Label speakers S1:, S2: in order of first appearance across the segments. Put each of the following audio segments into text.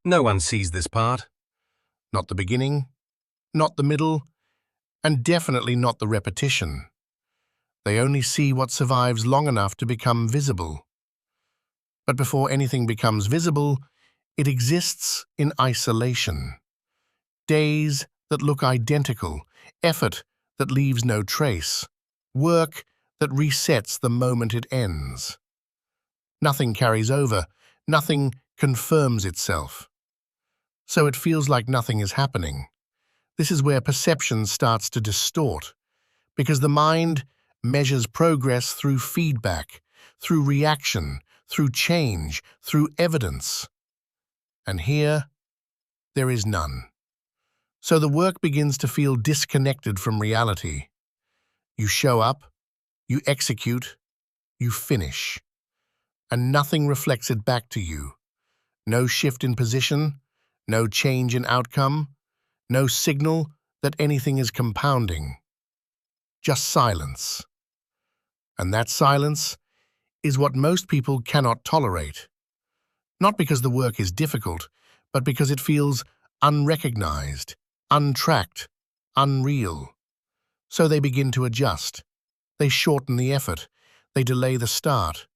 S1: No one sees this part.
S2: Not the beginning, not the middle, and definitely not the repetition. They only see what survives long enough to become visible. But before anything becomes visible, it exists in isolation. Days that look identical, effort that leaves no trace, work that resets the moment it ends. Nothing carries over, nothing confirms itself. So it feels like nothing is happening. This is where perception starts to distort, because the mind measures progress through feedback, through reaction, through change, through evidence. And here, there is none. So the work begins to feel disconnected from reality. You show up, you execute, you finish, and nothing reflects it back to you. No shift in position, no change in outcome, no signal that anything is compounding. Just silence. And that silence is what most people cannot tolerate. Not because the work is difficult, but because it feels unrecognized, untracked, unreal. So they begin to adjust. They shorten the effort. They delay the start.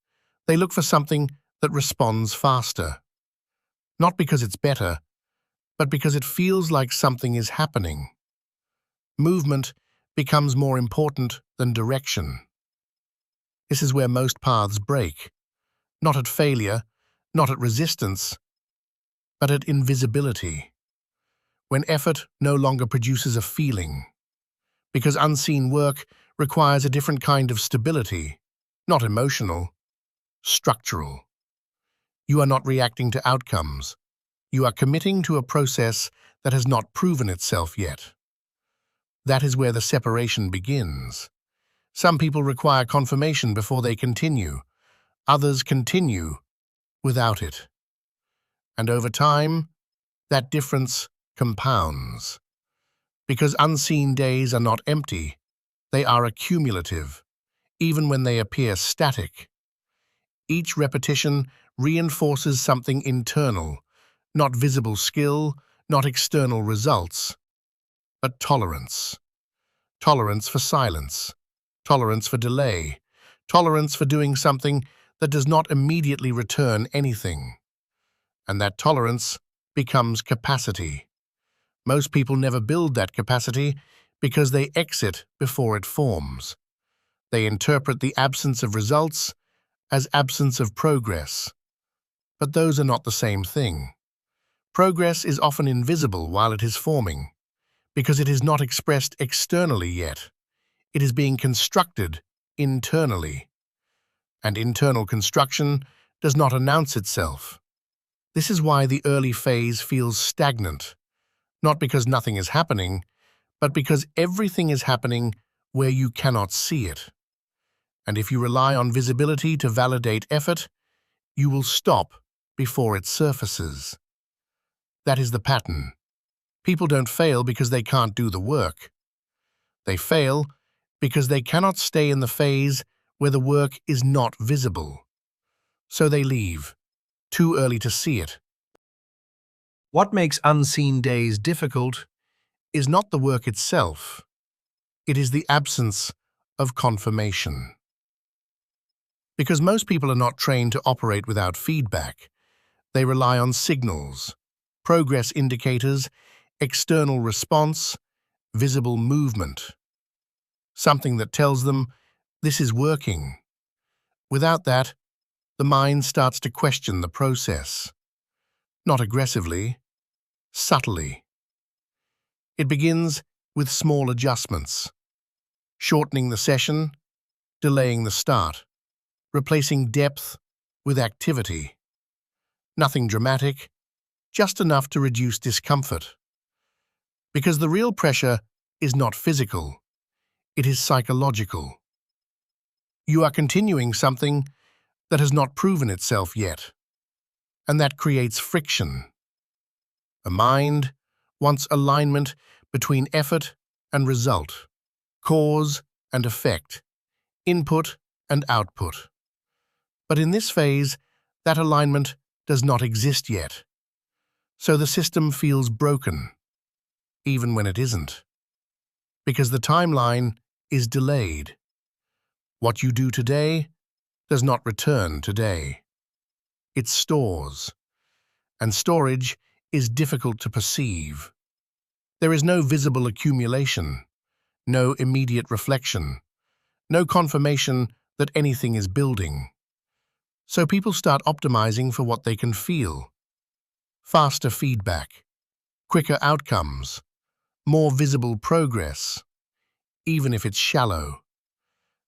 S2: They look for something that responds faster. Not because it's better, but because it feels like something is happening. Movement becomes more important than direction. This is where most paths break. Not at failure, not at resistance, but at invisibility. When effort no longer produces a feeling. Because unseen work requires a different kind of stability, not emotional, structural. You are not reacting to outcomes. You are committing to a process that has not proven itself yet. That is where the separation begins. Some people require confirmation before they continue. Others continue without it. And over time, that difference compounds. Because unseen days are not empty, they are accumulative, even when they appear static. Each repetition reinforces something internal, not visible skill, not external results, but tolerance. Tolerance for silence, tolerance for delay, tolerance for doing something that does not immediately return anything. And that tolerance becomes capacity. Most people never build that capacity because they exit before it forms. They interpret the absence of results as absence of progress. But those are not the same thing. Progress is often invisible while it is forming, because it is not expressed externally yet. It is being constructed internally. And internal construction does not announce itself. This is why the early phase feels stagnant, not because nothing is happening, but because everything is happening where you cannot see it. And if you rely on visibility to validate effort, you will stop before it surfaces. That is the pattern. People don't fail because they can't do the work. They fail because they cannot stay in the phase where the work is not visible. So they leave, too early to see it. What makes unseen days difficult is not the work itself. It is the absence of confirmation. Because most people are not trained to operate without feedback. They rely on signals, progress indicators, external response, visible movement. Something that tells them this is working. Without that, the mind starts to question the process. Not aggressively, subtly. It begins with small adjustments, shortening the session, delaying the start, replacing depth with activity. Nothing dramatic, just enough to reduce discomfort. Because the real pressure is not physical, it is psychological. You are continuing something that has not proven itself yet, and that creates friction. A mind wants alignment between effort and result, cause and effect, input and output. But in this phase, that alignment does not exist yet. So the system feels broken, even when it isn't, because the timeline is delayed. What you do today does not return today. It stores, and storage is difficult to perceive. There is no visible accumulation, no immediate reflection, no confirmation that anything is building. So people start optimizing for what they can feel. Faster feedback, quicker outcomes, more visible progress, even if it's shallow,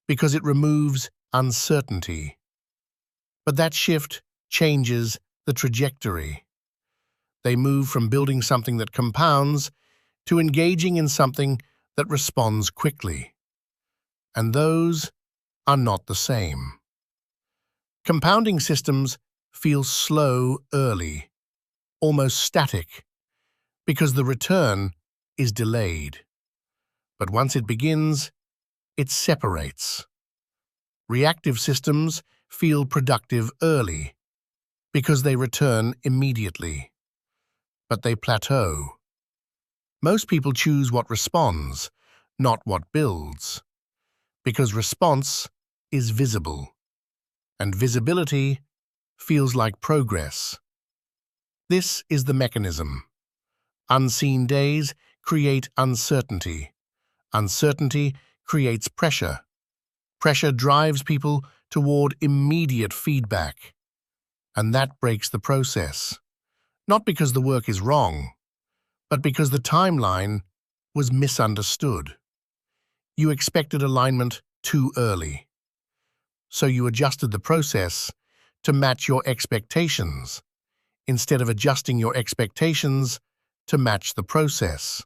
S2: because it removes uncertainty. But that shift changes the trajectory. They move from building something that compounds to engaging in something that responds quickly. And those are not the same. Compounding systems feel slow early, almost static, because the return is delayed. But once it begins, it separates. Reactive systems feel productive early, because they return immediately. But they plateau. Most people choose what responds, not what builds, because response is visible, and visibility feels like progress. This is the mechanism. Unseen days create uncertainty. Uncertainty creates pressure. Pressure drives people toward immediate feedback. And that breaks the process. Not because the work is wrong, but because the timeline was misunderstood. You expected alignment too early. So you adjusted the process to match your expectations, instead of adjusting your expectations to match the process.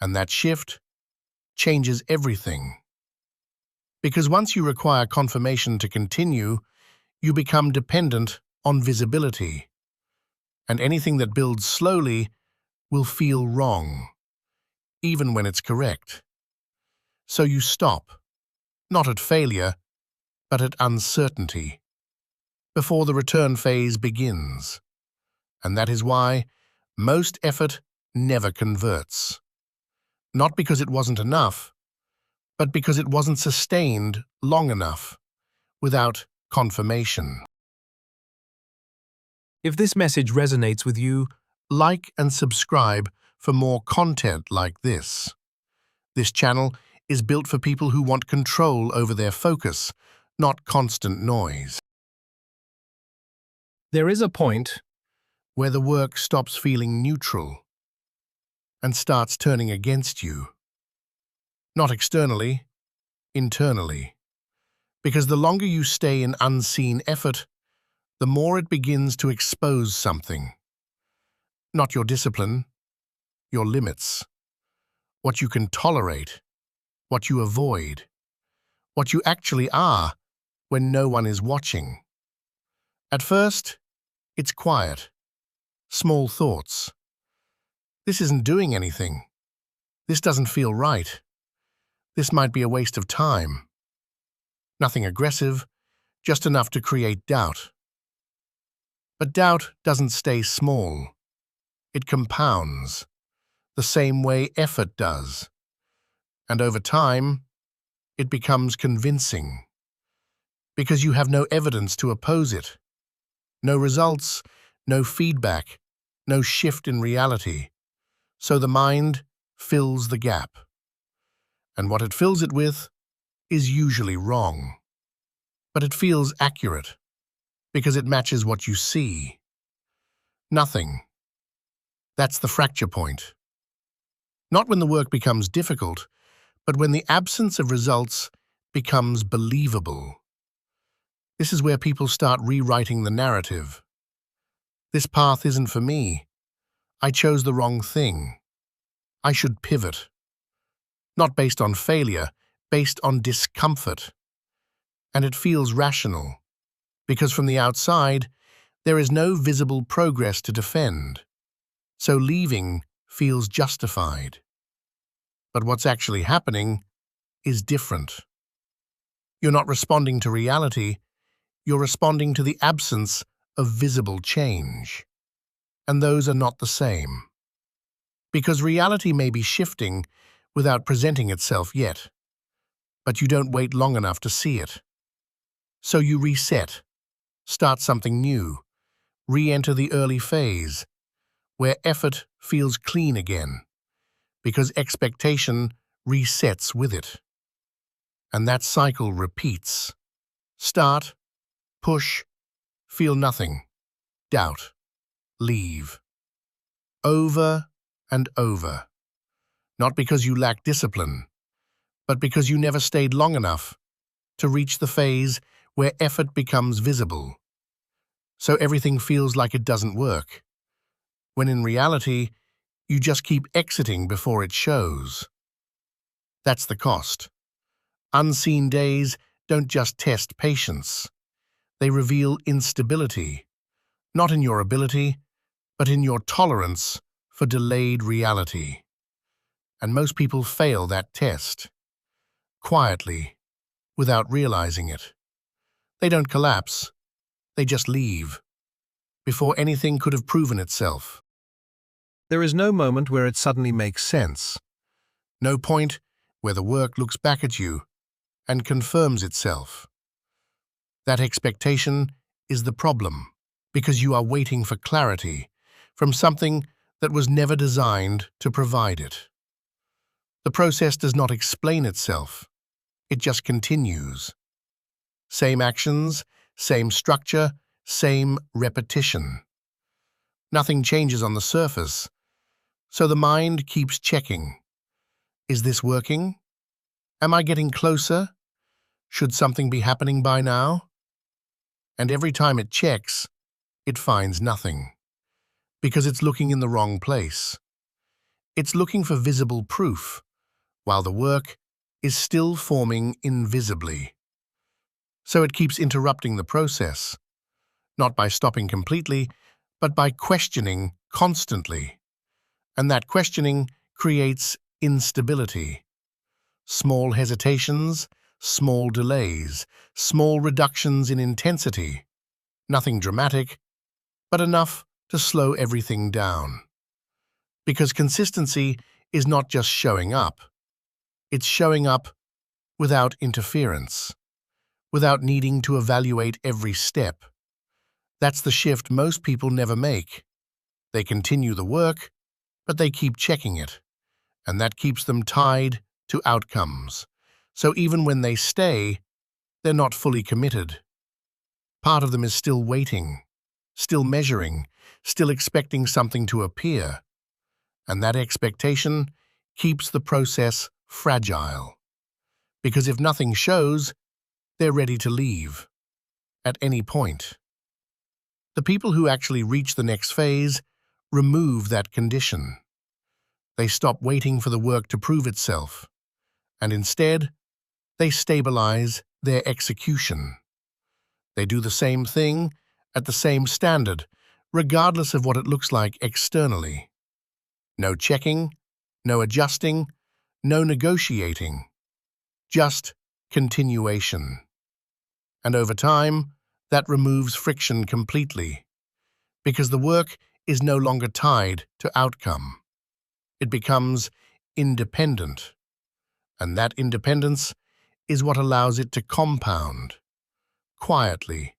S2: And that shift changes everything. Because once you require confirmation to continue, you become dependent on visibility. And anything that builds slowly will feel wrong, even when it's correct. So you stop, not at failure, but at uncertainty, before the return phase begins. And that is why most effort never converts. Not because it wasn't enough, but because it wasn't sustained long enough, without confirmation. If this message resonates with you, like and subscribe for more content like this. This channel is built for people who want control over their focus, not constant noise. There is a point where the work stops feeling neutral and starts turning against you. Not externally, internally. Because the longer you stay in unseen effort, the more it begins to expose something. Not your discipline, your limits. What you can tolerate, what you avoid, what you actually are when no one is watching. At first, it's quiet, small thoughts. This isn't doing anything. This doesn't feel right. This might be a waste of time. Nothing aggressive, just enough to create doubt. But doubt doesn't stay small. It compounds, the same way effort does. And over time, it becomes convincing. Because you have no evidence to oppose it. No results, no feedback, no shift in reality. So the mind fills the gap. And what it fills it with is usually wrong. But it feels accurate, because it matches what you see. Nothing. That's the fracture point. Not when the work becomes difficult, but when the absence of results becomes believable. This is where people start rewriting the narrative. This path isn't for me. I chose the wrong thing. I should pivot. Not based on failure, based on discomfort. And it feels rational, because from the outside, there is no visible progress to defend. So leaving feels justified. But what's actually happening is different. You're not responding to reality, you're responding to the absence of visible change. and those are not the same. Because reality may be shifting without presenting itself yet, but you don't wait long enough to see it. So you reset, start something new, re-enter the early phase, where effort feels clean again, because expectation resets with it. And that cycle repeats. Start, push, feel nothing, doubt, leave. Over and over. Not because you lack discipline, but because you never stayed long enough to reach the phase where effort becomes visible. So everything feels like it doesn't work, when in reality, you just keep exiting before it shows. That's the cost. Unseen days don't just test patience. They reveal instability, not in your ability, but in your tolerance for delayed reality. And most people fail that test, quietly, without realizing it. They don't collapse, they just leave, before anything could have proven itself. There is no moment where it suddenly makes sense. No point where the work looks back at you and confirms itself. That expectation is the problem, because you are waiting for clarity from something that was never designed to provide it. The process does not explain itself, it just continues. Same actions, same structure, same repetition. Nothing changes on the surface, so the mind keeps checking. Is this working? Am I getting closer? Should something be happening by now? And every time it checks, it finds nothing, because it's looking in the wrong place. It's looking for visible proof, while the work is still forming invisibly. So it keeps interrupting the process, not by stopping completely, but by questioning constantly. And that questioning creates instability. Small hesitations, small delays, small reductions in intensity. Nothing dramatic, but enough to slow everything down. Because consistency is not just showing up. It's showing up without interference, without needing to evaluate every step. That's the shift most people never make. They continue the work, but they keep checking it, and that keeps them tied to outcomes. So even when they stay, they're not fully committed. Part of them is still waiting, still measuring, still expecting something to appear. And that expectation keeps the process fragile. Because if nothing shows, they're ready to leave, at any point. The people who actually reach the next phase remove that condition. They stop waiting for the work to prove itself, and instead, they stabilize their execution. They do the same thing at the same standard, regardless of what it looks like externally. No checking, no adjusting, no negotiating, just continuation. And over time, that removes friction completely, because the work is no longer tied to outcome. It becomes independent, and that independence is what allows it to compound, quietly,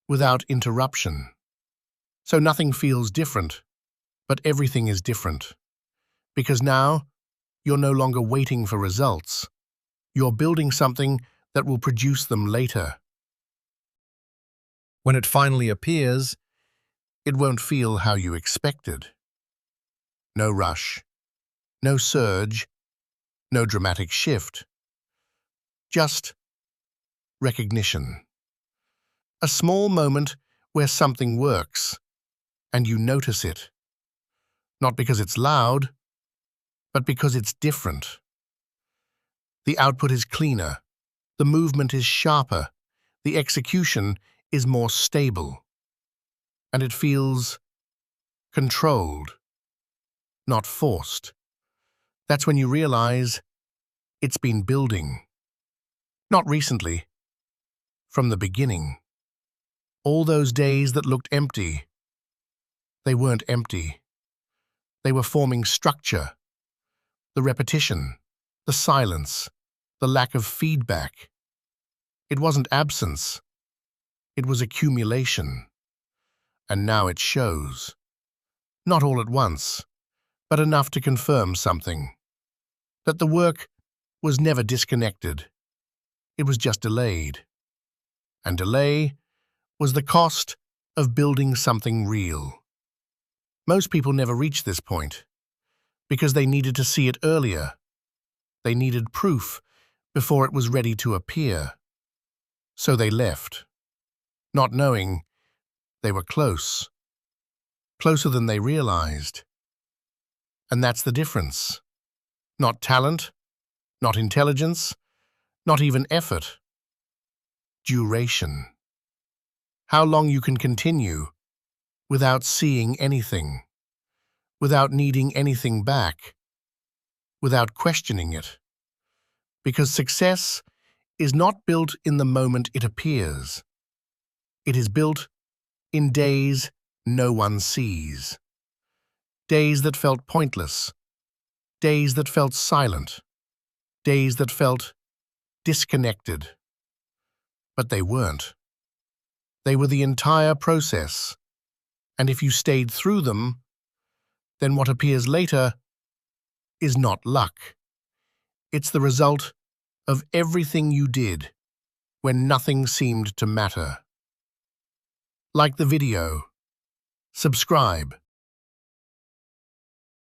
S2: without interruption. So nothing feels different, but everything is different. Because now, you're no longer waiting for results. You're building something that will produce them later. When it finally appears, it won't feel how you expected. No rush, no surge, no dramatic shift. Just recognition. A small moment where something works, and you notice it. Not because it's loud, but because it's different. The output is cleaner, the movement is sharper, the execution is more stable, and it feels controlled, not forced. That's when you realize it's been building. Not recently, from the beginning. All those days that looked empty, They weren't empty. They were forming structure. The repetition, the silence, the lack of feedback. It wasn't absence. It was accumulation. And now it shows. Not all at once, but enough to confirm something. That the work was never disconnected. It was just delayed. And delay was the cost of building something real. Most people never reach this point because they needed to see it earlier. They needed proof before it was ready to appear. So they left, not knowing they were close, closer than they realized. And that's the difference. Not talent, not intelligence, not even effort. Duration. How long you can continue without seeing anything, without needing anything back, without questioning it. Because success is not built in the moment it appears. It is built in days no one sees. Days that felt pointless. Days that felt silent. Days that felt disconnected. But they weren't. They were the entire process. And if you stayed through them, then what appears later is not luck. It's the result of everything you did when nothing seemed to matter. Like the video, subscribe,